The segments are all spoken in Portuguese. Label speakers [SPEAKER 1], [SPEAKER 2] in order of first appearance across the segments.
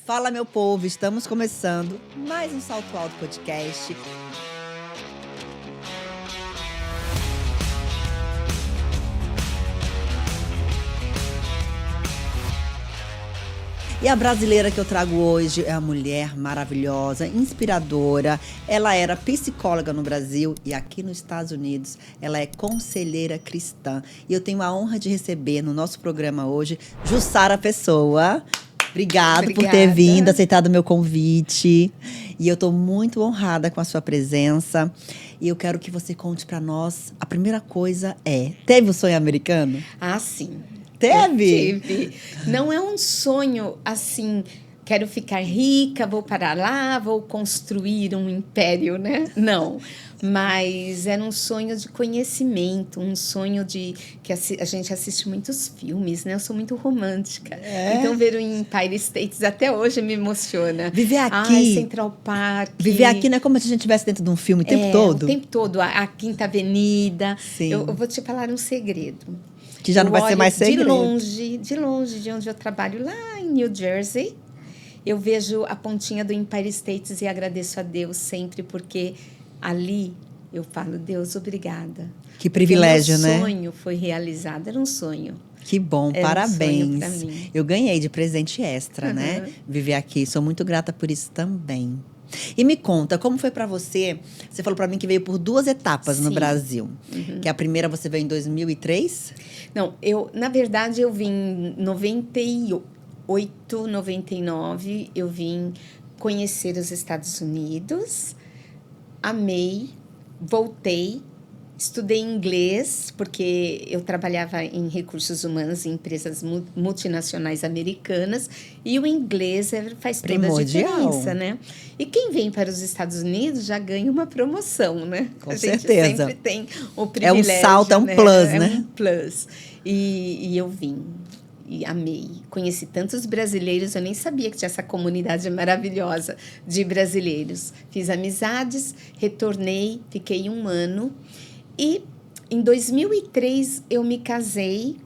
[SPEAKER 1] Fala, meu povo, estamos começando mais um Salto Alto Podcast. E a brasileira que eu trago hoje é uma mulher maravilhosa, inspiradora. Ela era psicóloga no Brasil e aqui nos Estados Unidos ela é conselheira cristã. E eu tenho a honra de receber no nosso programa hoje Jussara Pessoa. Obrigada por ter vindo, aceitado o meu convite. E eu estou muito honrada com a sua presença. E eu quero que você conte para nós. A primeira coisa é, teve o sonho americano?
[SPEAKER 2] Ah, sim.
[SPEAKER 1] Teve?
[SPEAKER 2] Tive. Não é um sonho assim, quero ficar rica, vou para lá, vou construir um império, né? Não. Mas era um sonho de conhecimento, um sonho de que a gente assiste muitos filmes, né? Eu sou muito romântica. Então ver o Empire State até hoje me emociona.
[SPEAKER 1] Viver aqui.
[SPEAKER 2] Central Park.
[SPEAKER 1] Viver aqui não é como se a gente estivesse dentro de um filme o tempo todo?
[SPEAKER 2] O tempo todo. A Quinta Avenida.
[SPEAKER 1] Sim.
[SPEAKER 2] Eu vou te falar um segredo.
[SPEAKER 1] Que já não vai ser mais segredo.
[SPEAKER 2] De longe de onde eu trabalho, lá em New Jersey, eu vejo a pontinha do Empire State e agradeço a Deus sempre, porque ali eu falo, Deus, obrigada.
[SPEAKER 1] Que privilégio, né?
[SPEAKER 2] Meu sonho foi realizado, era um sonho.
[SPEAKER 1] Que bom,
[SPEAKER 2] era
[SPEAKER 1] parabéns.
[SPEAKER 2] Um sonho pra mim.
[SPEAKER 1] Eu ganhei de presente extra, né? Viver aqui, sou muito grata por isso também. E me conta, como foi pra você? Você falou pra mim que veio por 2 etapas no Brasil. Que a primeira você veio em 2003?
[SPEAKER 2] Não, na verdade, eu vim em 98, 99. Eu vim conhecer os Estados Unidos. Amei, voltei. Estudei inglês, porque eu trabalhava em recursos humanos em empresas multinacionais americanas, e o inglês faz toda a diferença, né? E quem vem para os Estados Unidos já ganha uma promoção, né?
[SPEAKER 1] Com certeza.
[SPEAKER 2] A gente sempre tem o privilégio.
[SPEAKER 1] É um salto, é um plus, né?
[SPEAKER 2] É um plus. E eu vim. E amei. Conheci tantos brasileiros, eu nem sabia que tinha essa comunidade maravilhosa de brasileiros. Fiz amizades, retornei, fiquei 1 ano. E em 2003 eu me casei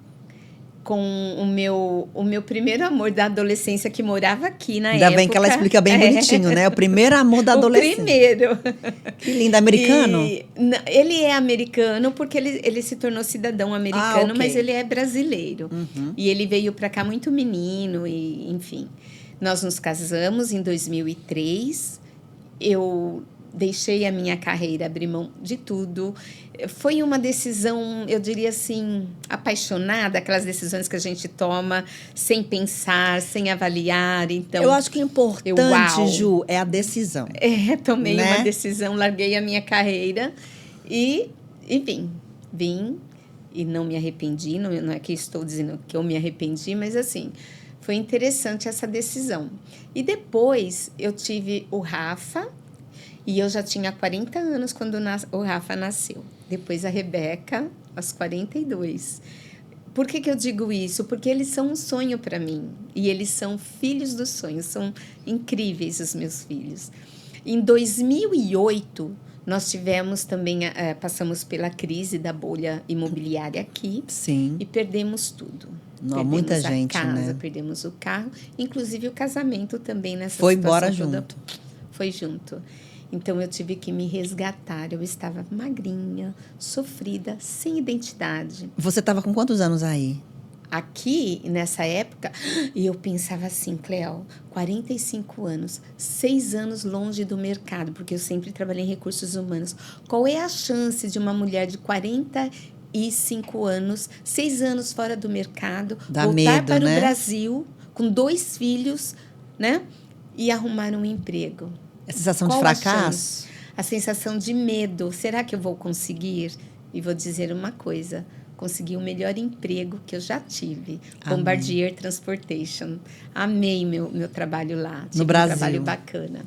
[SPEAKER 2] com o meu primeiro amor da adolescência, que morava aqui na época.
[SPEAKER 1] Ainda bem que ela explica bem bonitinho, né? O primeiro amor da adolescência.
[SPEAKER 2] O primeiro.
[SPEAKER 1] Que lindo, americano?
[SPEAKER 2] Ele é americano porque ele se tornou cidadão americano, mas ele é brasileiro. E ele veio para cá muito menino, e enfim. Nós nos casamos em 2003. Eu deixei a minha carreira, abri mão de tudo. Foi uma decisão, eu diria assim, apaixonada, aquelas decisões que a gente toma sem pensar, sem avaliar. Então,
[SPEAKER 1] eu acho que o importante, Ju, é a decisão.
[SPEAKER 2] Tomei uma decisão, larguei a minha carreira e vim e não me arrependi. Não é que estou dizendo que eu me arrependi, mas assim, foi interessante essa decisão. E depois eu tive o Rafa. E eu já tinha 40 anos quando o Rafa nasceu. Depois a Rebeca, aos 42. Por que eu digo isso? Porque eles são um sonho para mim. E eles são filhos dos sonhos. São incríveis os meus filhos. Em 2008, nós tivemos também, passamos pela crise da bolha imobiliária aqui.
[SPEAKER 1] Sim.
[SPEAKER 2] E perdemos tudo.
[SPEAKER 1] Não, muita gente,
[SPEAKER 2] casa,
[SPEAKER 1] né?
[SPEAKER 2] Perdemos o carro. Inclusive o casamento também nessa
[SPEAKER 1] Foi
[SPEAKER 2] situação
[SPEAKER 1] embora
[SPEAKER 2] toda.
[SPEAKER 1] junto.
[SPEAKER 2] Foi junto. Então, eu tive que me resgatar. Eu estava magrinha, sofrida, sem identidade.
[SPEAKER 1] Você estava com quantos anos aí?
[SPEAKER 2] Aqui, nessa época, e eu pensava assim, Cleo, 45 anos, 6 anos longe do mercado, porque eu sempre trabalhei em recursos humanos. Qual é a chance de uma mulher de 45 anos, 6 anos fora do mercado, voltar para o Brasil com 2 filhos, né? E arrumar um emprego?
[SPEAKER 1] A sensação de fracasso?
[SPEAKER 2] A sensação de medo. Será que eu vou conseguir? E vou dizer uma coisa. Consegui o melhor emprego que eu já tive.
[SPEAKER 1] Amém.
[SPEAKER 2] Bombardier Transportation. Amei meu trabalho lá. Tive
[SPEAKER 1] no Brasil.
[SPEAKER 2] Um trabalho bacana.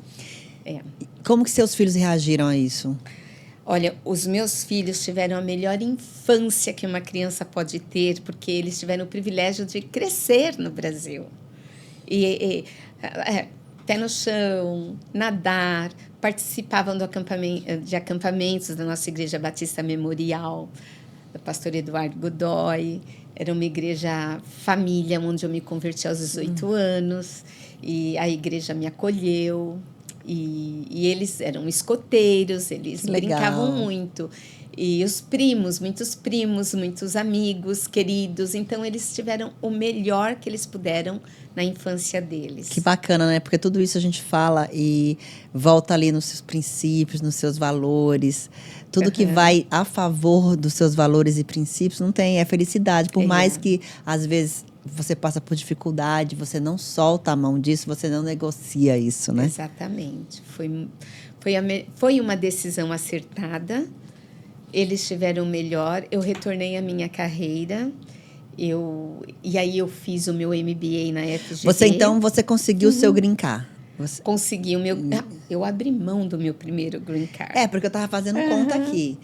[SPEAKER 1] Como que seus filhos reagiram a isso?
[SPEAKER 2] Olha, os meus filhos tiveram a melhor infância que uma criança pode ter, porque eles tiveram o privilégio de crescer no Brasil. Pé no chão, nadar, participavam de acampamentos da nossa Igreja Batista Memorial. do pastor Eduardo Godoy. Era uma igreja família, onde eu me converti aos 18 anos. E a igreja me acolheu. E eles eram escoteiros, eles brincavam muito. E os primos, muitos amigos, queridos. Então, eles tiveram o melhor que eles puderam na infância deles.
[SPEAKER 1] Que bacana, né? Porque tudo isso a gente fala e volta ali nos seus princípios, nos seus valores. Tudo que vai a favor dos seus valores e princípios não tem, é felicidade. Por mais que, às vezes, você passa por dificuldade, você não solta a mão disso, você não negocia isso, né?
[SPEAKER 2] Exatamente. Foi uma decisão acertada. Eles tiveram o melhor. Eu retornei à minha carreira. E aí eu fiz o meu MBA na FGV.
[SPEAKER 1] Você conseguiu o seu green card?
[SPEAKER 2] Consegui o meu... Eu abri mão do meu primeiro green card.
[SPEAKER 1] Porque eu estava fazendo conta aqui.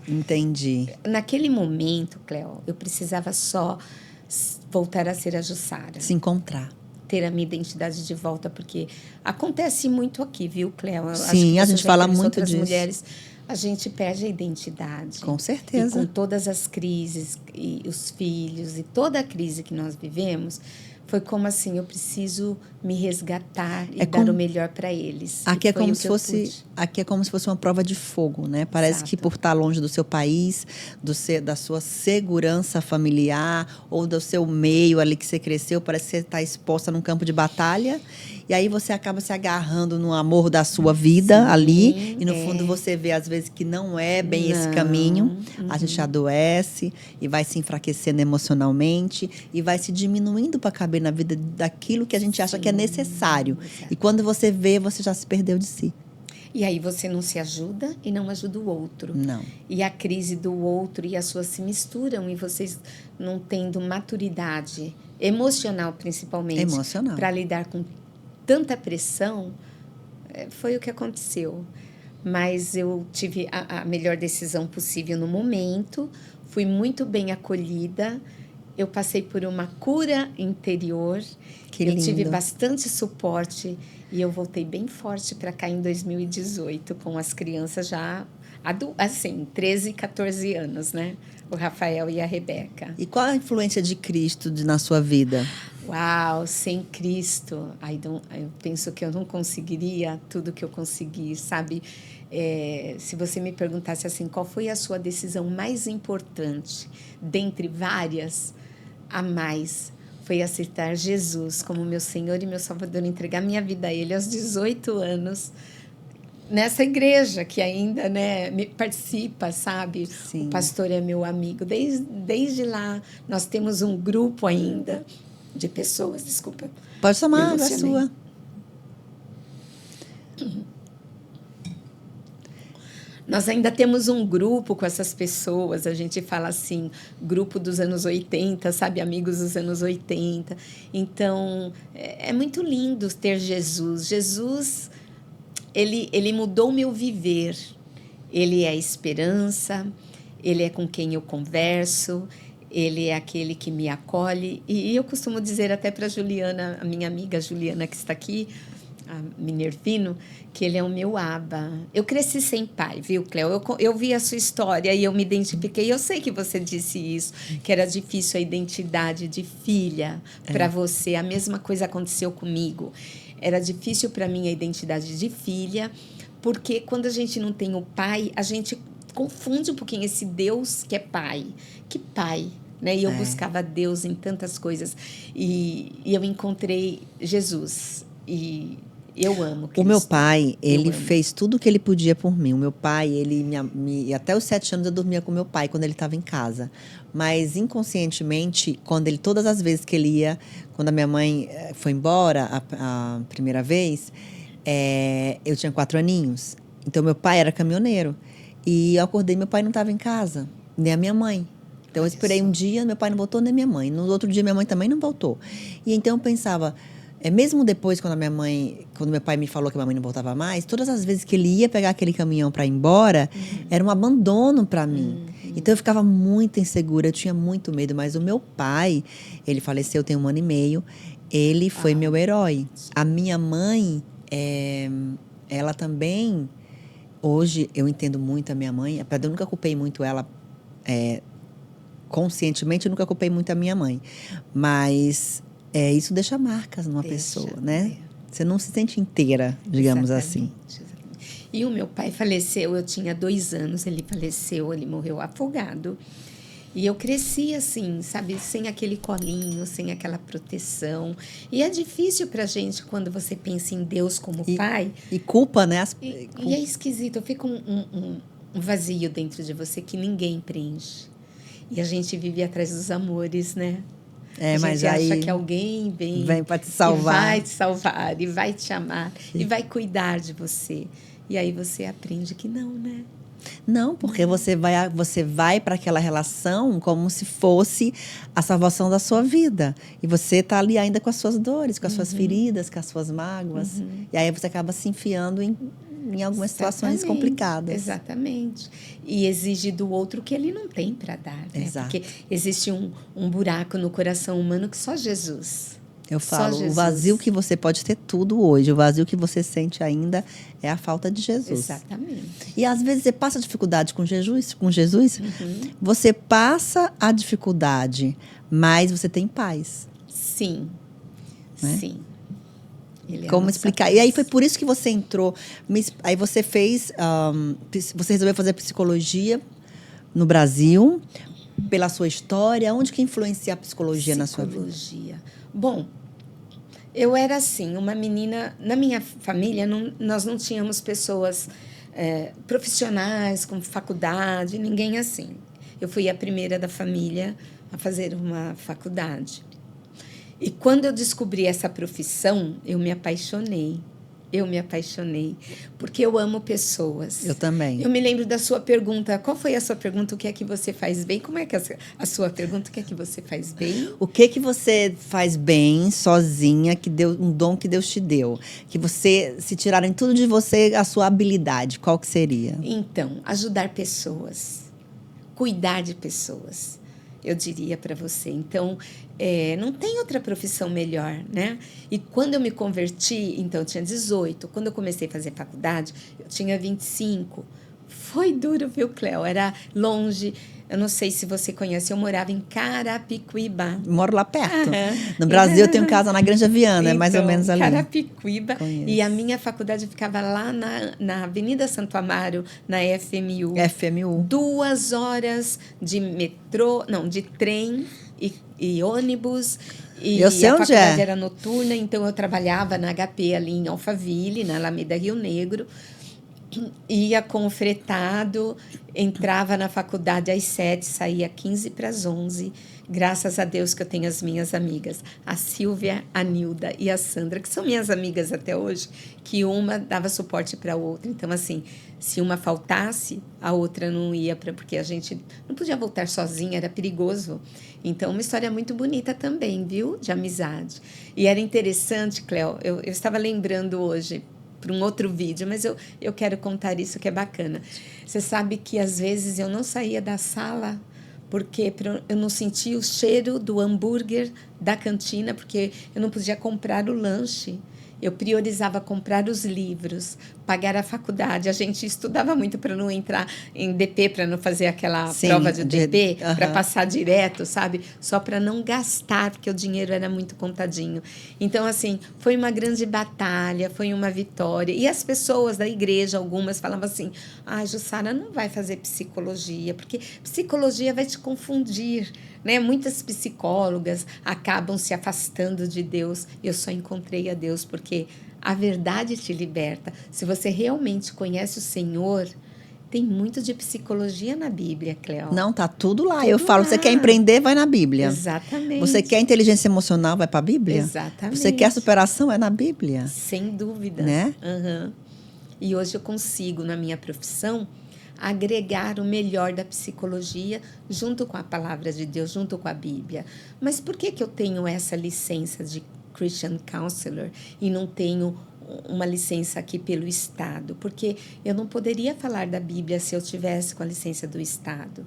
[SPEAKER 1] Entendi.
[SPEAKER 2] Naquele momento, Cleo, eu precisava só voltar a ser a Jussara.
[SPEAKER 1] Se encontrar.
[SPEAKER 2] Ter a minha identidade de volta, porque acontece muito aqui, viu, Cleo?
[SPEAKER 1] Sim, a gente fala muito disso.
[SPEAKER 2] Mulheres, a gente perde a identidade.
[SPEAKER 1] Com certeza.
[SPEAKER 2] E com todas as crises, e os filhos, e toda a crise que nós vivemos, foi como assim, eu preciso me resgatar e dar o melhor para eles.
[SPEAKER 1] Aqui é como se fosse uma prova de fogo, né? Parece que por estar longe do seu país, da sua segurança familiar ou do seu meio ali que você cresceu, parece que você está exposta num campo de batalha. E aí você acaba se agarrando no amor da sua vida ali. E no fundo você vê, às vezes, que não é bem esse caminho. A gente adoece e vai se enfraquecendo emocionalmente e vai se diminuindo para caber na vida daquilo que a gente acha que é necessário. E quando você vê, você já se perdeu de si.
[SPEAKER 2] E aí você não se ajuda e não ajuda o outro.
[SPEAKER 1] Não.
[SPEAKER 2] E a crise do outro e a sua se misturam e vocês não tendo maturidade emocional, principalmente.
[SPEAKER 1] Emocional.
[SPEAKER 2] Para lidar com tanta pressão, foi o que aconteceu. Mas eu tive a melhor decisão possível no momento, fui muito bem acolhida, eu passei por uma cura interior, eu tive bastante suporte e eu voltei bem forte para cá em 2018, com as crianças já, assim, 13 e 14 anos, né? O Rafael e a Rebeca.
[SPEAKER 1] E qual a influência de Cristo na sua vida?
[SPEAKER 2] Uau, sem Cristo, eu penso que eu não conseguiria tudo que eu consegui, sabe? Se você me perguntasse assim, qual foi a sua decisão mais importante, dentre várias, a mais, foi aceitar Jesus como meu Senhor e meu Salvador, entregar minha vida a Ele aos 18 anos, nessa igreja que ainda, né, participa, sabe?
[SPEAKER 1] Sim.
[SPEAKER 2] O pastor é meu amigo. Desde lá, nós temos um grupo ainda de pessoas, desculpa.
[SPEAKER 1] Pode tomar, é sua.
[SPEAKER 2] Nós ainda temos um grupo com essas pessoas, a gente fala assim, grupo dos anos 80, sabe? Amigos dos anos 80. Então, é muito lindo ter Jesus. Jesus, ele mudou o meu viver. Ele é a esperança, ele é com quem eu converso, ele é aquele que me acolhe. E eu costumo dizer até para a Juliana, a minha amiga Juliana que está aqui, a Minervino, que ele é o meu Abba. Eu cresci sem pai, viu, Cleo? Eu vi a sua história e eu me identifiquei. Eu sei que você disse isso, que era difícil a identidade de filha para você. A mesma coisa aconteceu comigo. Era difícil para mim a identidade de filha, porque quando a gente não tem o pai, a gente confunde um pouquinho esse Deus que é pai. Que pai? Né? E eu buscava Deus em tantas coisas. E eu encontrei Jesus. E eu amo Cristo.
[SPEAKER 1] O meu pai, ele fez tudo o que ele podia por mim. O meu pai, até os 7 anos eu dormia com meu pai quando ele estava em casa. Mas inconscientemente, todas as vezes que ele ia, quando a minha mãe foi embora a primeira vez, eu tinha 4 aninhos. Então meu pai era caminhoneiro. E eu acordei, meu pai não estava em casa, nem a minha mãe. Então eu esperei um dia, meu pai não voltou, nem minha mãe. No outro dia minha mãe também não voltou. E então eu pensava, mesmo depois, quando meu pai me falou que a minha mãe não voltava mais, todas as vezes que ele ia pegar aquele caminhão para ir embora, era um abandono para mim. Então eu ficava muito insegura, eu tinha muito medo. Mas o meu pai, ele faleceu tem 1 ano e meio, ele foi meu herói. A minha mãe, ela também, hoje eu entendo muito a minha mãe, apesar de eu nunca culpei muito ela conscientemente, eu nunca culpei muito a minha mãe. Mas isso deixa marcas numa pessoa, né? Você não se sente inteira, digamos assim.
[SPEAKER 2] Exatamente. E o meu pai faleceu, eu tinha 2 anos, ele faleceu, ele morreu afogado. E eu cresci assim, sabe, sem aquele colinho, sem aquela proteção. E é difícil pra gente quando você pensa em Deus como pai.
[SPEAKER 1] E culpa, né?
[SPEAKER 2] E é esquisito, fica um vazio dentro de você que ninguém preenche. E a gente vive atrás dos amores, né? A gente
[SPEAKER 1] mas
[SPEAKER 2] acha
[SPEAKER 1] aí
[SPEAKER 2] que alguém vem
[SPEAKER 1] para te salvar.
[SPEAKER 2] E vai te salvar, e vai te amar, e vai cuidar de você. E aí você aprende que não, né?
[SPEAKER 1] Não, porque você vai para aquela relação como se fosse a salvação da sua vida. E você está ali ainda com as suas dores, com as suas feridas, com as suas mágoas. E aí você acaba se enfiando em algumas situações complicadas.
[SPEAKER 2] Exatamente. E exige do outro que ele não tem para dar. Né?
[SPEAKER 1] Exato.
[SPEAKER 2] Porque existe um buraco no coração humano que só Jesus.
[SPEAKER 1] Eu falo, o vazio que você pode ter tudo hoje, o vazio que você sente ainda é a falta de Jesus.
[SPEAKER 2] Exatamente.
[SPEAKER 1] E às vezes você passa dificuldade com Jesus, você passa a dificuldade, mas você tem paz.
[SPEAKER 2] Sim, né? Sim.
[SPEAKER 1] Como explicar? Paz. E aí foi por isso que você entrou, aí você fez, você resolveu fazer psicologia no Brasil, pela sua história, onde que influencia a psicologia na sua vida?
[SPEAKER 2] Psicologia. Bom, eu era assim, uma menina... Na minha família, nós não tínhamos pessoas profissionais, com faculdade, ninguém assim. Eu fui a primeira da família a fazer uma faculdade. E quando eu descobri essa profissão, eu me apaixonei. Porque eu amo pessoas.
[SPEAKER 1] Eu também.
[SPEAKER 2] Eu me lembro da sua pergunta. Qual foi a sua pergunta? O que é que você faz bem? Como é que a sua pergunta? O que é que você faz bem?
[SPEAKER 1] O que você faz bem sozinha, um dom que Deus te deu? Que você, se tirarem tudo de você, a sua habilidade, qual que seria?
[SPEAKER 2] Então, ajudar pessoas. Cuidar de pessoas. Eu diria para você. Então, não tem outra profissão melhor, né? E quando eu me converti, então eu tinha 18. Quando eu comecei a fazer faculdade, eu tinha 25. Foi duro, viu, Cléo? Era longe. Eu não sei se você conhece, eu morava em Carapicuíba.
[SPEAKER 1] Moro lá perto. No Brasil, eu tenho casa na Granja Viana, é mais ou menos ali.
[SPEAKER 2] Carapicuíba. E a minha faculdade ficava lá na Avenida Santo Amaro, na FMU. 2 horas de metrô, não, de trem e ônibus. E
[SPEAKER 1] eu sei
[SPEAKER 2] a
[SPEAKER 1] onde
[SPEAKER 2] faculdade era noturna, então eu trabalhava na HP ali em Alphaville, na Alameda Rio Negro. Ia com o fretado, entrava na faculdade às 7, saía 15 para as 11. Graças a Deus que eu tenho as minhas amigas, a Silvia, a Nilda e a Sandra, que são minhas amigas até hoje, que uma dava suporte para a outra. Então, assim, se uma faltasse, a outra não ia, porque a gente não podia voltar sozinha, era perigoso. Então, uma história muito bonita também, viu? De amizade. E era interessante, Cléo, eu estava lembrando hoje, para um outro vídeo, mas eu quero contar isso que é bacana. Você sabe que às vezes eu não saía da sala porque eu não sentia o cheiro do hambúrguer da cantina, porque eu não podia comprar o lanche. Eu priorizava comprar os livros, pagar a faculdade. A gente estudava muito para não entrar em DP, para não fazer aquela prova de DP, para passar direto, sabe? Só para não gastar, porque o dinheiro era muito contadinho. Então, assim, foi uma grande batalha, foi uma vitória. E as pessoas da igreja, algumas, falavam assim, Jussara, não vai fazer psicologia, porque psicologia vai te confundir, né? Muitas psicólogas acabam se afastando de Deus. Eu só encontrei a Deus porque a verdade te liberta. Se você realmente conhece o Senhor, tem muito de psicologia na Bíblia, Cléo.
[SPEAKER 1] Não, tá tudo lá. Eu falo, você quer empreender, vai na Bíblia.
[SPEAKER 2] Exatamente.
[SPEAKER 1] Você quer inteligência emocional, vai para a Bíblia.
[SPEAKER 2] Exatamente.
[SPEAKER 1] Você quer superação, é na Bíblia.
[SPEAKER 2] Sem dúvidas.
[SPEAKER 1] Né?
[SPEAKER 2] E hoje eu consigo, na minha profissão, agregar o melhor da psicologia junto com a palavra de Deus, junto com a Bíblia. Mas por que eu tenho essa licença de Christian Counselor e não tenho uma licença aqui pelo Estado? Porque eu não poderia falar da Bíblia se eu tivesse com a licença do Estado.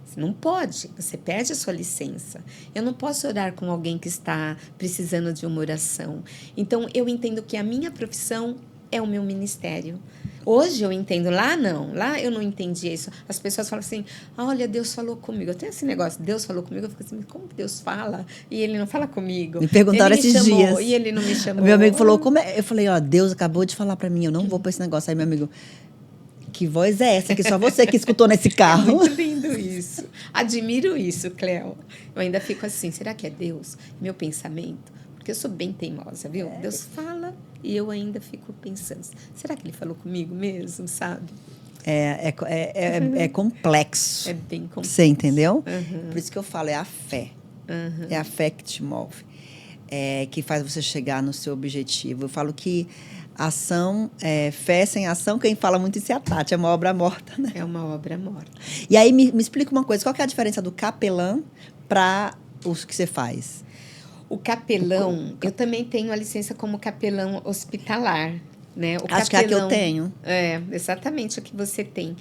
[SPEAKER 2] Você não pode, você perde a sua licença. Eu não posso orar com alguém que está precisando de uma oração. Então, eu entendo que a minha profissão é o meu ministério. Hoje eu entendo, lá não, lá eu não entendia isso. As pessoas falam assim, olha, Deus falou comigo. Eu tenho esse negócio, Deus falou comigo, eu fico assim, como que Deus fala? E ele não fala comigo.
[SPEAKER 1] Me perguntaram
[SPEAKER 2] ele me
[SPEAKER 1] esses
[SPEAKER 2] chamou,
[SPEAKER 1] dias.
[SPEAKER 2] E ele não me chamou.
[SPEAKER 1] Meu amigo falou, como é? Eu falei, ó, Deus acabou de falar pra mim, eu não vou pra esse negócio. Aí meu amigo, que voz é essa que só você que escutou nesse carro?
[SPEAKER 2] É muito lindo isso. Admiro isso, Cleo. Eu ainda fico assim, será que é Deus? Meu pensamento? Porque eu sou bem teimosa, viu? Deus fala e eu ainda fico pensando, será que ele falou comigo mesmo, sabe?
[SPEAKER 1] É complexo.
[SPEAKER 2] É bem complexo.
[SPEAKER 1] Você entendeu?
[SPEAKER 2] Uhum.
[SPEAKER 1] Por isso que eu falo, é a fé.
[SPEAKER 2] Uhum.
[SPEAKER 1] É a fé que te move. Que faz você chegar no seu objetivo. Eu falo que fé sem ação, quem fala muito isso é a Tati, é uma obra morta, né?
[SPEAKER 2] É uma obra morta.
[SPEAKER 1] E aí, me explica uma coisa, qual que é a diferença do capelã para os que você faz?
[SPEAKER 2] O capelão, eu também tenho a licença como capelão hospitalar, né?
[SPEAKER 1] Acho que é a que eu tenho.
[SPEAKER 2] É, exatamente a que você tem.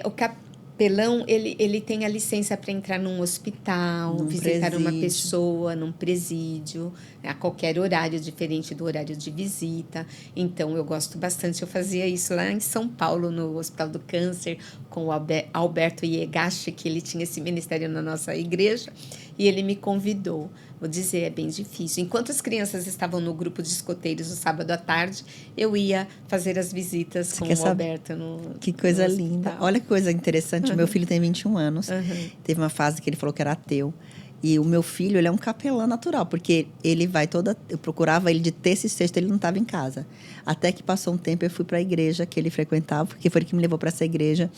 [SPEAKER 2] O capelão, ele tem a licença para entrar num hospital, visitar uma pessoa, num presídio, a qualquer horário diferente do horário de visita. Então, eu gosto bastante. Eu fazia isso lá em São Paulo, no Hospital do Câncer, com o Alberto Iegashi, que ele tinha esse ministério na nossa igreja, e ele me convidou. Vou dizer, é bem difícil. Enquanto as crianças estavam no grupo de escoteiros no sábado à tarde, eu ia fazer as visitas com o Alberto
[SPEAKER 1] Que coisa linda. Olha que coisa interessante. Meu filho tem 21 anos. Teve uma fase que ele falou que era ateu. E o meu filho, ele é um capelão natural, porque ele vai eu procurava ele de terça e sexta, ele não estava em casa. Até que passou um tempo, eu fui para a igreja que ele frequentava, porque foi ele que me levou para essa igreja.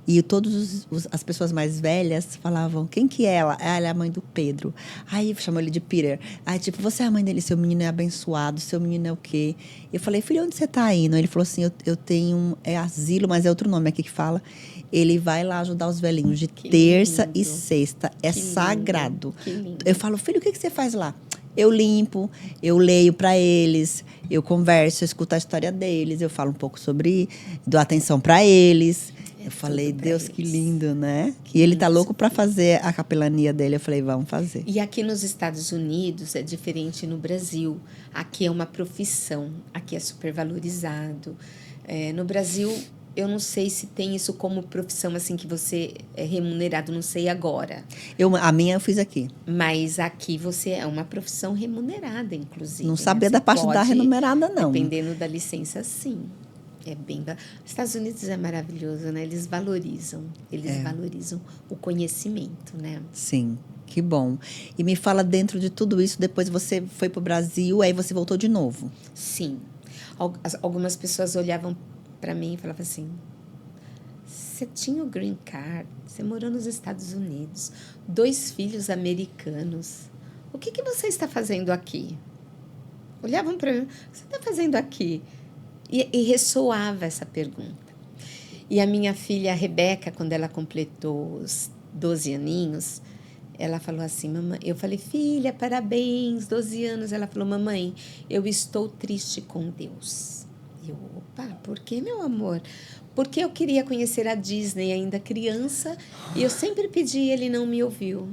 [SPEAKER 1] E todas as pessoas mais velhas falavam, quem que é ela? Ela é a mãe do Pedro. Aí chamou ele de Peter. Aí, tipo, você é a mãe dele, seu menino é abençoado, seu menino é o quê? Eu falei, filho, onde você tá indo? Ele falou assim, eu tenho asilo, mas é outro nome aqui que fala. Ele vai lá ajudar os velhinhos de terça e sexta. É sagrado. Eu falo, filho, o que você faz lá? Eu limpo, eu leio para eles, eu converso, eu escuto a história deles, eu falo um pouco dou atenção para eles. Eu falei, Deus, que lindo, né? E ele tá louco para fazer a capelania dele. Eu falei, vamos fazer.
[SPEAKER 2] E aqui nos Estados Unidos é diferente no Brasil. Aqui é uma profissão, aqui é super valorizado. No Brasil, eu não sei se tem isso como profissão, assim, que você é remunerado, não sei agora.
[SPEAKER 1] A minha eu fiz aqui.
[SPEAKER 2] Mas aqui você é uma profissão remunerada, inclusive.
[SPEAKER 1] Não sabia da parte da remunerada, não.
[SPEAKER 2] Dependendo da licença, sim. Os Estados Unidos é maravilhoso, né? Eles valorizam o conhecimento, né?
[SPEAKER 1] Sim, que bom. E me fala, dentro de tudo isso, depois você foi para o Brasil, aí você voltou de novo.
[SPEAKER 2] Sim. Algumas pessoas olhavam para mim e falavam assim, você tinha o green card, você morou nos Estados Unidos, 2 filhos americanos, o que você está fazendo aqui? Olhavam para mim, o que você está fazendo aqui? E ressoava essa pergunta. E a minha filha, a Rebeca, quando ela completou os 12 aninhos, ela falou assim, mamãe, eu falei, filha, parabéns, 12 anos. Ela falou, mamãe, eu estou triste com Deus. E eu, opa, por que, meu amor? Porque eu queria conhecer a Disney ainda criança e eu sempre pedi e ele não me ouviu.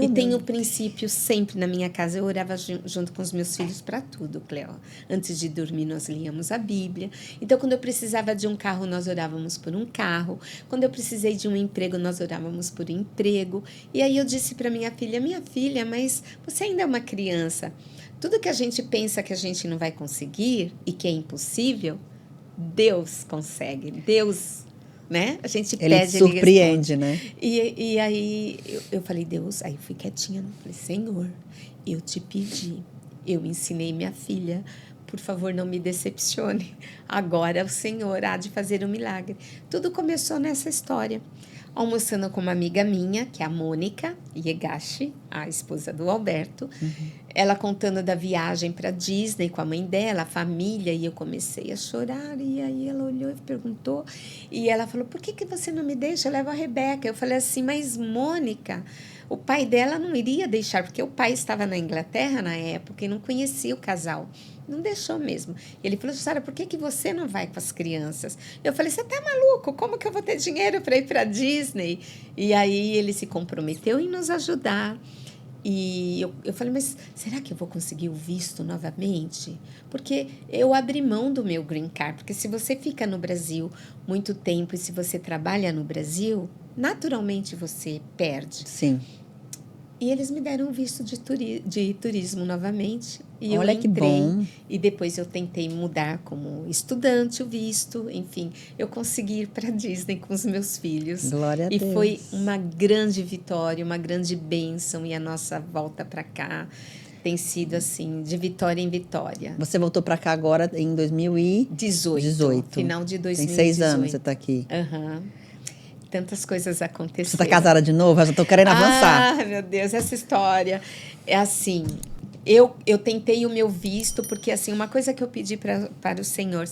[SPEAKER 2] E tem o princípio sempre na minha casa. Eu orava junto com os meus filhos para tudo, Cleo. Antes de dormir, nós líamos a Bíblia. Então, quando eu precisava de um carro, nós orávamos por um carro. Quando eu precisei de um emprego, nós orávamos por um emprego. E aí eu disse para minha filha, mas você ainda é uma criança. Tudo que a gente pensa que a gente não vai conseguir e que é impossível, Deus consegue. Deus... né? A gente
[SPEAKER 1] ele
[SPEAKER 2] pede,
[SPEAKER 1] surpreende,
[SPEAKER 2] ele
[SPEAKER 1] né?
[SPEAKER 2] E aí eu falei, Deus, aí eu fui quietinha, falei, Senhor, eu te pedi, eu ensinei minha filha, por favor, não me decepcione. Agora o Senhor há de fazer um milagre. Tudo começou nessa história. Almoçando com uma amiga minha, que é a Mônica Iegashi, a esposa do Alberto. Ela contando da viagem para Disney com a mãe dela, a família, e eu comecei a chorar. E aí ela olhou e perguntou, e ela falou, por que você não me deixa? Eu levo a Rebeca. Eu falei assim, mas Mônica, o pai dela não iria deixar, porque o pai estava na Inglaterra na época e não conhecia o casal. Não deixou mesmo. Ele falou, Sara, por que você não vai com as crianças? Eu falei, você tá maluco? Como que eu vou ter dinheiro para ir para Disney? E aí ele se comprometeu em nos ajudar. E eu falei, mas será que eu vou conseguir o visto novamente? Porque eu abri mão do meu green card. Porque se você fica no Brasil muito tempo e se você trabalha no Brasil, naturalmente você perde.
[SPEAKER 1] Sim.
[SPEAKER 2] E eles me deram um visto de turismo novamente. E
[SPEAKER 1] Olha
[SPEAKER 2] eu entrei.
[SPEAKER 1] que bom.
[SPEAKER 2] E depois eu tentei mudar como estudante o visto. Enfim, eu consegui ir para Disney com os meus filhos.
[SPEAKER 1] Glória a
[SPEAKER 2] E
[SPEAKER 1] Deus.
[SPEAKER 2] foi uma grande vitória, uma grande bênção. E a nossa volta para cá tem sido assim, de vitória em vitória.
[SPEAKER 1] Você voltou para cá agora em 2018.
[SPEAKER 2] Final de 2018.
[SPEAKER 1] Tem 6 anos você está aqui.
[SPEAKER 2] Aham. Tantas coisas aconteceram.
[SPEAKER 1] Você está casada de novo? Eu já estou querendo avançar.
[SPEAKER 2] Ah, meu Deus, essa história. É assim, eu tentei o meu visto, porque assim, uma coisa que eu pedi para o Senhor,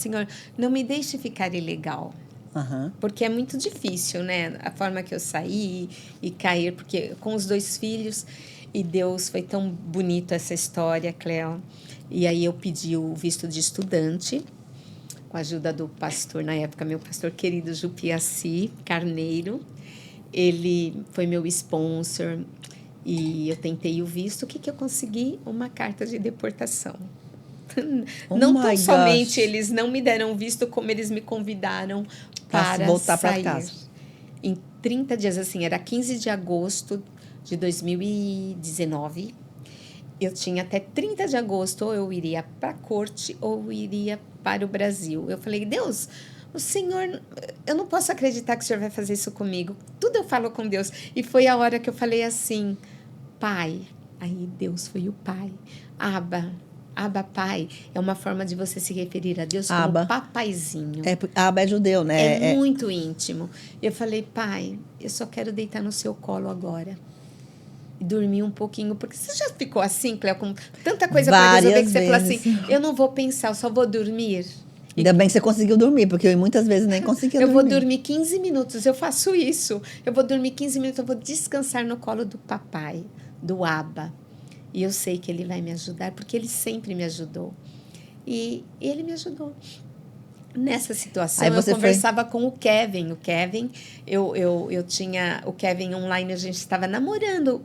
[SPEAKER 2] não me deixe ficar ilegal.
[SPEAKER 1] Uhum.
[SPEAKER 2] Porque é muito difícil, né? A forma que eu saí e cair, porque com os 2 filhos, e Deus, foi tão bonito essa história, Cleo. E aí eu pedi o visto de estudante, com a ajuda do pastor, na época, meu pastor querido Jupiaci Carneiro. Ele foi meu sponsor e eu tentei o visto. O que eu consegui? Uma carta de deportação. Não tão somente eles não me deram visto, como eles me convidaram para
[SPEAKER 1] voltar
[SPEAKER 2] sair.
[SPEAKER 1] para casa.
[SPEAKER 2] Em 30 dias, assim, era 15 de agosto de 2019. Eu tinha até 30 de agosto, ou eu iria para a corte, ou eu iria para o Brasil. Eu falei, Deus, o Senhor, eu não posso acreditar que o Senhor vai fazer isso comigo. Tudo eu falo com Deus. E foi a hora que eu falei assim, Pai. Aí Deus foi o Pai. Abba, Pai, é uma forma de você se referir a Deus como
[SPEAKER 1] Abba.
[SPEAKER 2] papaizinho.
[SPEAKER 1] Abba é judeu, né?
[SPEAKER 2] É muito íntimo. Eu falei, Pai, eu só quero deitar no seu colo agora. E dormir um pouquinho, porque você já ficou assim, Cleo, com tanta coisa para resolver, que você falou assim, eu não vou pensar, eu só vou dormir.
[SPEAKER 1] Ainda bem que você conseguiu dormir, porque eu muitas vezes nem conseguia dormir.
[SPEAKER 2] Eu vou dormir 15 minutos, eu faço isso. Eu vou dormir 15 minutos, eu vou descansar no colo do papai, do Abba. E eu sei que ele vai me ajudar, porque ele sempre me ajudou. E ele me ajudou. Nessa situação, eu conversava com o Kevin. O Kevin, eu tinha... O Kevin online, a gente estava namorando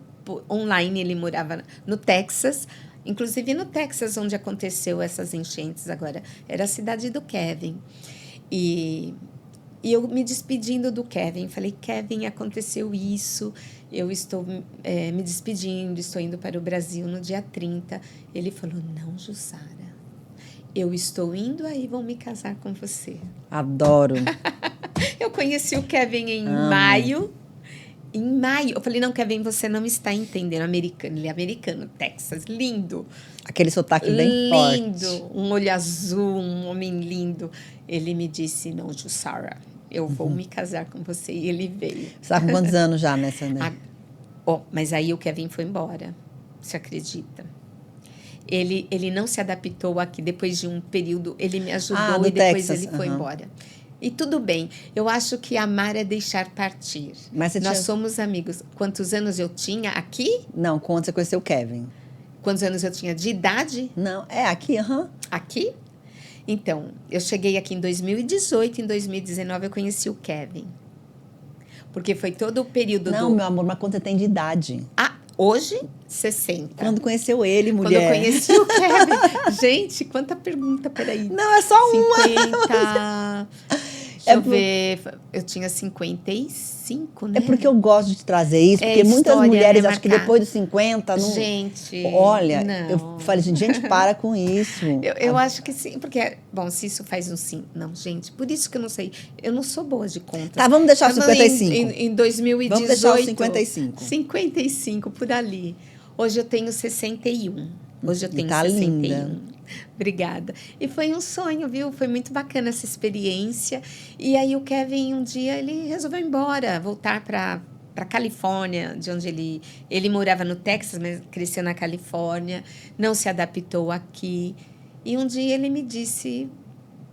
[SPEAKER 2] online, ele morava no Texas. Inclusive no Texas, onde aconteceu essas enchentes agora. Era a cidade do Kevin. E eu me despedindo do Kevin. Falei, Kevin, aconteceu isso. Eu estou me despedindo, estou indo para o Brasil no dia 30. Ele falou, não, Jussara, eu estou indo aí, vou me casar com você.
[SPEAKER 1] Adoro.
[SPEAKER 2] Eu conheci o Kevin em maio. Em maio, eu falei, não, Kevin, você não está entendendo. Americano, ele é americano, Texas, lindo.
[SPEAKER 1] Aquele sotaque bem forte.
[SPEAKER 2] Lindo, um olho azul, um homem lindo. Ele me disse, não, Jussara, eu vou me casar com você. E ele veio.
[SPEAKER 1] Você está com quantos anos já nessa, né?
[SPEAKER 2] Mas aí o Kevin foi embora, você acredita? Ele não se adaptou aqui. Depois de um período, ele me ajudou e depois
[SPEAKER 1] Texas.
[SPEAKER 2] Ele foi embora. E tudo bem. Eu acho que amar é deixar partir.
[SPEAKER 1] Mas nós
[SPEAKER 2] somos amigos. Quantos anos eu tinha aqui?
[SPEAKER 1] Não, quando você conheceu o Kevin.
[SPEAKER 2] Quantos anos eu tinha de idade?
[SPEAKER 1] Não, aqui,
[SPEAKER 2] Aqui? Então, eu cheguei aqui em 2018, em 2019 eu conheci o Kevin. Porque foi todo o período
[SPEAKER 1] Não, meu amor, mas quanto você tem de idade?
[SPEAKER 2] Hoje, 60.
[SPEAKER 1] Quando conheceu ele, mulher.
[SPEAKER 2] Quando eu conheci o Kevin. Gente, quanta pergunta, peraí.
[SPEAKER 1] Não, é só uma.
[SPEAKER 2] 50... Deixa eu ver. Eu tinha 55, né?
[SPEAKER 1] É porque eu gosto de trazer isso, porque muitas mulheres, acho que depois dos 50... Não...
[SPEAKER 2] Gente,
[SPEAKER 1] olha,
[SPEAKER 2] não.
[SPEAKER 1] Eu falei assim, gente, para com isso.
[SPEAKER 2] Eu acho que sim, porque... Bom, se isso faz um sim... Não, gente, por isso que eu não sei. Eu não sou boa de conta.
[SPEAKER 1] Tá, vamos deixar os 55.
[SPEAKER 2] Em 2018...
[SPEAKER 1] Vamos deixar os 55.
[SPEAKER 2] 55, por ali. Hoje eu tenho 61. Hoje eu tenho
[SPEAKER 1] tá
[SPEAKER 2] 61.
[SPEAKER 1] Linda.
[SPEAKER 2] Obrigada. E foi um sonho, viu? Foi muito bacana essa experiência. E aí o Kevin, um dia, ele resolveu ir embora, voltar para Califórnia, de onde ele morava no Texas, mas cresceu na Califórnia, não se adaptou aqui. E um dia ele me disse,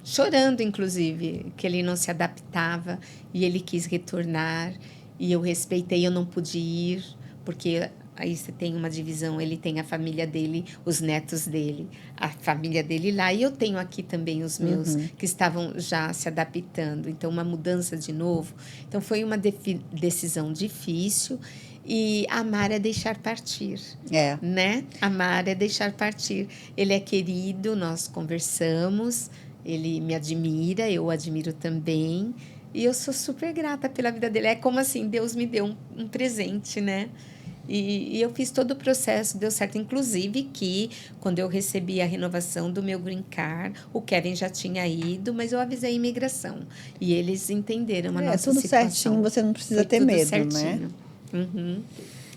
[SPEAKER 2] chorando inclusive, que ele não se adaptava e ele quis retornar. E eu respeitei, eu não pude ir, porque... Aí você tem uma divisão, ele tem a família dele, os netos dele, a família dele lá. E eu tenho aqui também os meus, que estavam já se adaptando. Então, uma mudança de novo. Então, foi uma decisão difícil. E amar é deixar partir,
[SPEAKER 1] É.
[SPEAKER 2] né? Amar é deixar partir. Ele é querido, nós conversamos, ele me admira, eu o admiro também. E eu sou super grata pela vida dele. É como assim, Deus me deu um presente, né? E eu fiz todo o processo, deu certo. Inclusive que, quando eu recebi a renovação do meu green card, o Kevin já tinha ido, mas eu avisei a imigração. E eles entenderam a nossa
[SPEAKER 1] tudo
[SPEAKER 2] situação.
[SPEAKER 1] certinho, você não precisa
[SPEAKER 2] Foi
[SPEAKER 1] ter
[SPEAKER 2] tudo
[SPEAKER 1] medo,
[SPEAKER 2] certinho.
[SPEAKER 1] né?
[SPEAKER 2] Uhum.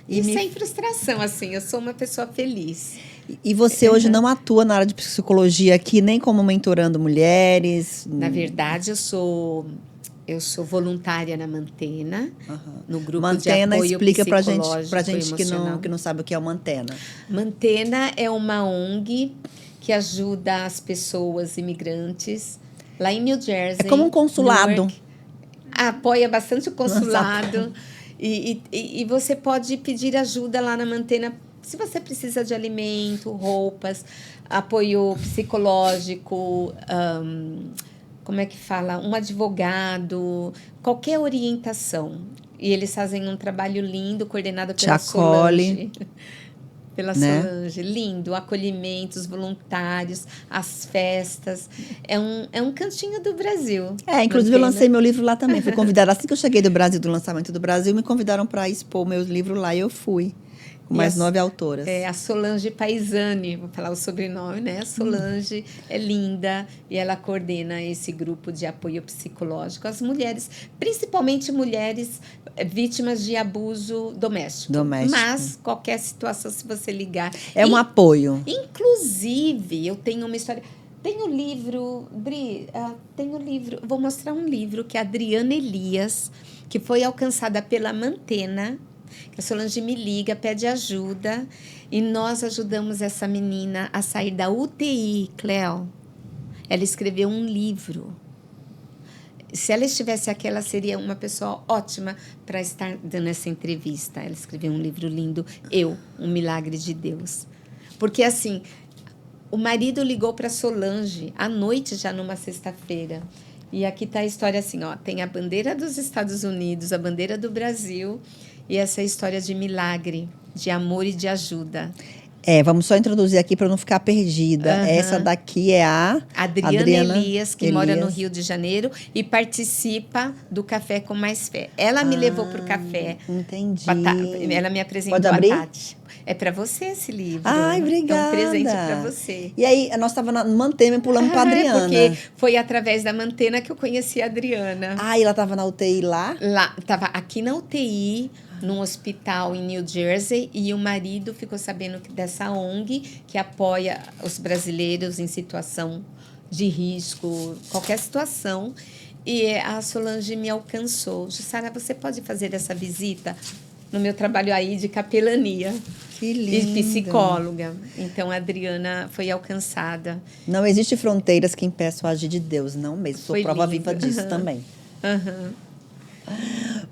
[SPEAKER 1] E
[SPEAKER 2] E sem frustração, assim, eu sou uma pessoa feliz.
[SPEAKER 1] E você hoje não atua na área de psicologia aqui, nem como mentorando mulheres?
[SPEAKER 2] Na verdade, eu sou voluntária na Mantena, no grupo
[SPEAKER 1] Mantena,
[SPEAKER 2] de apoio
[SPEAKER 1] explica
[SPEAKER 2] psicológico
[SPEAKER 1] pra gente
[SPEAKER 2] emocional.
[SPEAKER 1] que não sabe o que é o Mantena.
[SPEAKER 2] Mantena é uma ONG que ajuda as pessoas imigrantes lá em New Jersey.
[SPEAKER 1] É como um consulado.
[SPEAKER 2] Newark. Apoia bastante o consulado. E você pode pedir ajuda lá na Mantena se você precisa de alimento, roupas, apoio psicológico, como é que fala? Um advogado, qualquer orientação. E eles fazem um trabalho lindo, coordenado pela Solange. Pela Solange, lindo, acolhimentos voluntários, as festas. É um cantinho do Brasil.
[SPEAKER 1] Inclusive eu lancei meu livro lá também. Fui convidada, assim que eu cheguei do Brasil, do lançamento do Brasil, me convidaram para expor meus livros lá e eu fui. Com mais 9 autoras.
[SPEAKER 2] A Solange Paisani, vou falar o sobrenome, né? A Solange é linda e ela coordena esse grupo de apoio psicológico às mulheres, principalmente mulheres vítimas de abuso doméstico. Mas qualquer situação, se você ligar...
[SPEAKER 1] É um apoio.
[SPEAKER 2] Inclusive, eu tenho uma história... Tem o livro, Dri, vou mostrar um livro que é a Adriana Elias, que foi alcançada pela Mantena. A Solange me liga, pede ajuda e nós ajudamos essa menina a sair da UTI, Cleo. Ela escreveu um livro. Se ela estivesse aqui, ela seria uma pessoa ótima para estar dando essa entrevista. Ela escreveu um livro lindo, Um Milagre de Deus. Porque, assim, o marido ligou para Solange à noite, já numa sexta-feira. E aqui está a história assim, ó, tem a bandeira dos Estados Unidos, a bandeira do Brasil... E essa história de milagre, de amor e de ajuda.
[SPEAKER 1] Vamos só introduzir aqui para não ficar perdida. Essa daqui é a
[SPEAKER 2] Adriana Elias, que mora no Rio de Janeiro e participa do Café com Mais Fé. Ela me levou para o café.
[SPEAKER 1] Entendi.
[SPEAKER 2] Ela me apresentou
[SPEAKER 1] Pode abrir?
[SPEAKER 2] A Tati. É para você esse livro.
[SPEAKER 1] Ai, obrigada.
[SPEAKER 2] É um presente para você.
[SPEAKER 1] E aí, nós estávamos na Mantena e pulamos para Adriana.
[SPEAKER 2] Porque foi através da Mantena que eu conheci a Adriana.
[SPEAKER 1] E ela estava na UTI lá?
[SPEAKER 2] Estava aqui na UTI, num hospital em New Jersey, e o marido ficou sabendo dessa ONG que apoia os brasileiros em situação de risco, qualquer situação. E a Solange me alcançou. Jussara, você pode fazer essa visita no meu trabalho aí de capelania.
[SPEAKER 1] Que lindo.
[SPEAKER 2] E psicóloga. Então, a Adriana foi alcançada.
[SPEAKER 1] Não existe fronteiras que impeçam o agir de Deus, não mesmo. Sou prova viva disso também.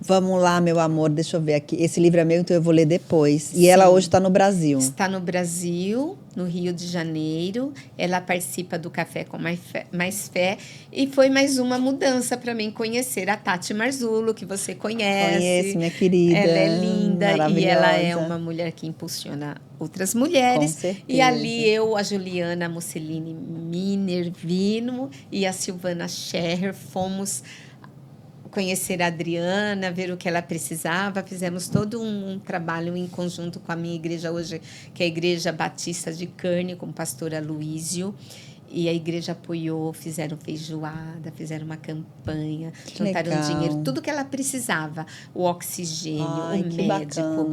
[SPEAKER 1] Vamos lá, meu amor, deixa eu ver aqui. Esse livro é meu, então eu vou ler depois. E ela hoje está no Brasil.
[SPEAKER 2] Está no Brasil, no Rio de Janeiro. Ela participa do Café com Mais Fé. E foi mais uma mudança para mim conhecer a Tati Marzullo, que você conhece.
[SPEAKER 1] Conheço, minha querida.
[SPEAKER 2] Ela é linda e ela é uma mulher que impulsiona outras mulheres.
[SPEAKER 1] Com certeza.
[SPEAKER 2] E ali eu, a Juliana Mussolini Minervino e a Silvana Scherrer fomos conhecer a Adriana, ver o que ela precisava. Fizemos todo um trabalho em conjunto com a minha igreja hoje, que é a Igreja Batista de Kearney, com o pastor Aloísio. E a igreja apoiou, fizeram feijoada, fizeram uma campanha, juntaram dinheiro, tudo que ela precisava. O oxigênio, o médico,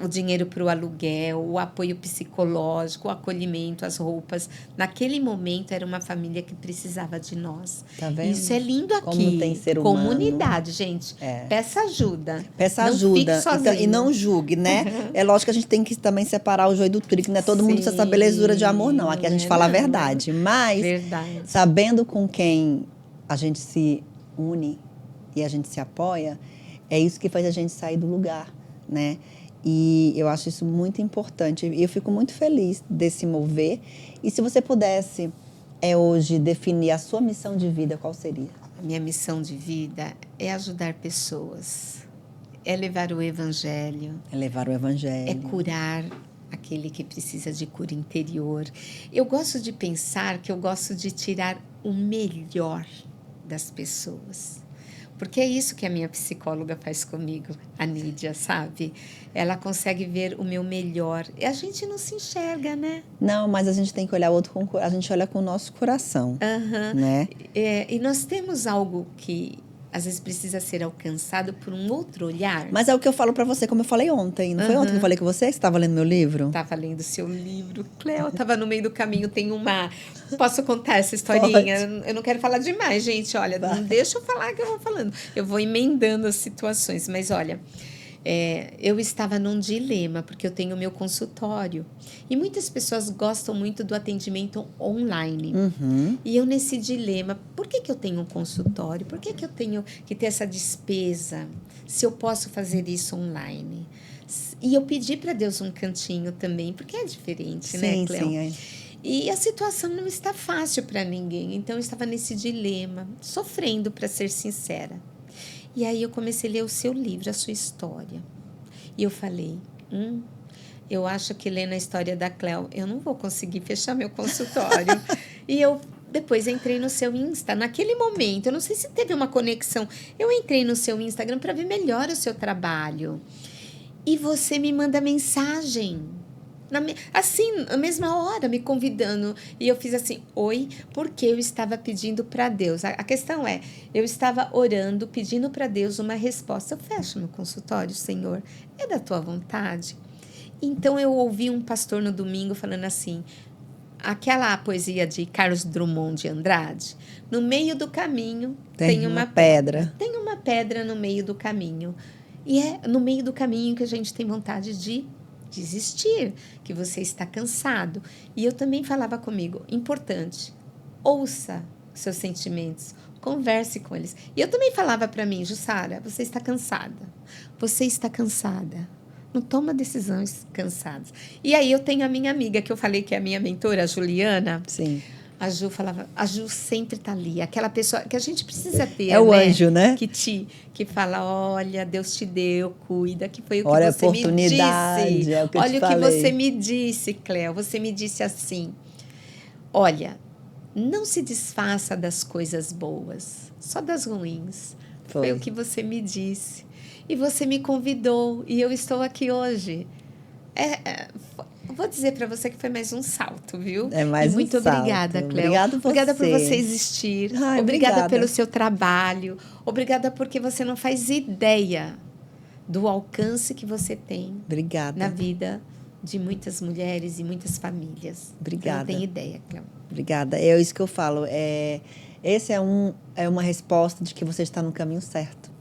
[SPEAKER 2] o dinheiro para o aluguel, o apoio psicológico, o acolhimento, as roupas. Naquele momento, era uma família que precisava de nós.
[SPEAKER 1] Tá vendo?
[SPEAKER 2] Isso é lindo aqui.
[SPEAKER 1] Como tem ser humano.
[SPEAKER 2] Comunidade, gente. Peça ajuda.
[SPEAKER 1] Peça ajuda. Então, e não julgue, né? É lógico que a gente tem que também separar o joio do trigo, não é todo mundo essa belezura de amor, não. Aqui a gente fala a verdade. Mas, sabendo com quem a gente se une e a gente se apoia, é isso que faz a gente sair do lugar, né? E eu acho isso muito importante. E eu fico muito feliz desse mover. E se você pudesse, hoje, definir a sua missão de vida, qual seria?
[SPEAKER 2] A minha missão de vida é ajudar pessoas. É levar o evangelho.
[SPEAKER 1] É levar o evangelho.
[SPEAKER 2] É curar aquele que precisa de cura interior. Eu gosto de pensar que eu gosto de tirar o melhor das pessoas. Porque é isso que a minha psicóloga faz comigo, a Nídia, sabe? Ela consegue ver o meu melhor. E a gente não se enxerga, né?
[SPEAKER 1] Não, mas a gente tem que olhar o outro com... A gente olha com o nosso coração, né?
[SPEAKER 2] E nós temos algo que às vezes precisa ser alcançado por um outro olhar.
[SPEAKER 1] Mas é o que eu falo pra você, como eu falei ontem. Não foi ontem que eu falei com você? Que você estava lendo meu livro?
[SPEAKER 2] Estava lendo seu livro. Cleo, estava no meio do caminho, tem uma... Posso contar essa historinha? Pode. Eu não quero falar demais, gente. Olha, não deixa eu falar que eu vou falando. Eu vou emendando as situações. Mas, olha, eu estava num dilema, porque eu tenho meu consultório. E muitas pessoas gostam muito do atendimento online. E eu nesse dilema, por que eu tenho um consultório? Por que eu tenho que ter essa despesa? Se eu posso fazer isso online? E eu pedi para Deus um cantinho também, porque é diferente, né, Cleo? Sim, é. E a situação não está fácil para ninguém. Então, eu estava nesse dilema, sofrendo, para ser sincera. E aí, eu comecei a ler o seu livro, a sua história. E eu falei, eu acho que lendo a história da Cleo, eu não vou conseguir fechar meu consultório. E eu depois entrei no seu Insta. Naquele momento, eu não sei se teve uma conexão. Eu entrei no seu Instagram para ver melhor o seu trabalho. E você me manda mensagem. Assim, na mesma hora, me convidando. E eu fiz assim, oi, porque eu estava pedindo para Deus. A questão é, eu estava orando, pedindo para Deus uma resposta. Eu fecho meu consultório, Senhor, é da tua vontade? Então, eu ouvi um pastor no domingo falando assim, aquela poesia de Carlos Drummond de Andrade, no meio do caminho tem uma pedra. Tem uma pedra no meio do caminho. E é no meio do caminho que a gente tem vontade de desistir, que você está cansado. E eu também falava comigo, importante, ouça seus sentimentos, converse com eles. E eu também falava para mim, Jussara, você está cansada. Você está cansada. Não toma decisões cansadas. E aí eu tenho a minha amiga, que eu falei que é a minha mentora, a Juliana.
[SPEAKER 1] Sim.
[SPEAKER 2] A Ju falava, a Ju sempre tá ali, aquela pessoa que a gente precisa ter,
[SPEAKER 1] é o anjo, né?
[SPEAKER 2] Que fala, olha, Deus te deu, cuida, que foi o que
[SPEAKER 1] olha
[SPEAKER 2] você me disse.
[SPEAKER 1] É o que
[SPEAKER 2] olha
[SPEAKER 1] eu te
[SPEAKER 2] o que
[SPEAKER 1] falei.
[SPEAKER 2] você me disse, Cleo, você me disse assim, olha, não se desfaça das coisas boas, só das ruins. Foi o que você me disse. E você me convidou, e eu estou aqui hoje. Vou dizer para você que foi mais um salto, viu?
[SPEAKER 1] É mais um salto.
[SPEAKER 2] Muito obrigada, Cleo. Obrigada por você existir. Obrigada pelo seu trabalho. Obrigada porque você não faz ideia do alcance que você tem na vida de muitas mulheres e muitas famílias.
[SPEAKER 1] Obrigada.
[SPEAKER 2] Não tem ideia, Cleo.
[SPEAKER 1] Obrigada. É isso que eu falo. Esse é uma resposta de que você está no caminho certo.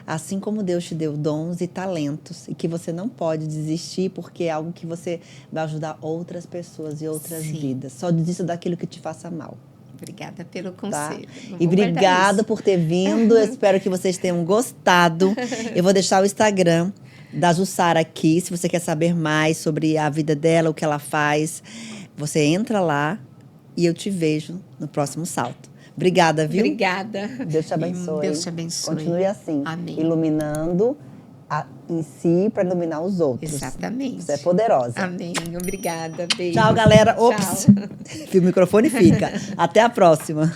[SPEAKER 1] Assim como Deus te deu dons e talentos e que você não pode desistir porque é algo que você vai ajudar outras pessoas e outras vidas. Só desista daquilo que te faça mal.
[SPEAKER 2] Obrigada pelo conselho.
[SPEAKER 1] Tá? E obrigada por ter vindo. Eu espero que vocês tenham gostado. Eu vou deixar o Instagram da Jussara aqui. Se você quer saber mais sobre a vida dela, o que ela faz, você entra lá e eu te vejo no próximo salto. Obrigada, viu?
[SPEAKER 2] Obrigada.
[SPEAKER 1] Deus te abençoe.
[SPEAKER 2] Deus te abençoe.
[SPEAKER 1] Continue assim.
[SPEAKER 2] Amém.
[SPEAKER 1] Iluminando em si para iluminar os outros.
[SPEAKER 2] Exatamente.
[SPEAKER 1] Você é poderosa.
[SPEAKER 2] Amém. Obrigada. Beijo.
[SPEAKER 1] Tchau, galera. Ops.
[SPEAKER 2] Tchau.
[SPEAKER 1] O microfone fica. Até a próxima.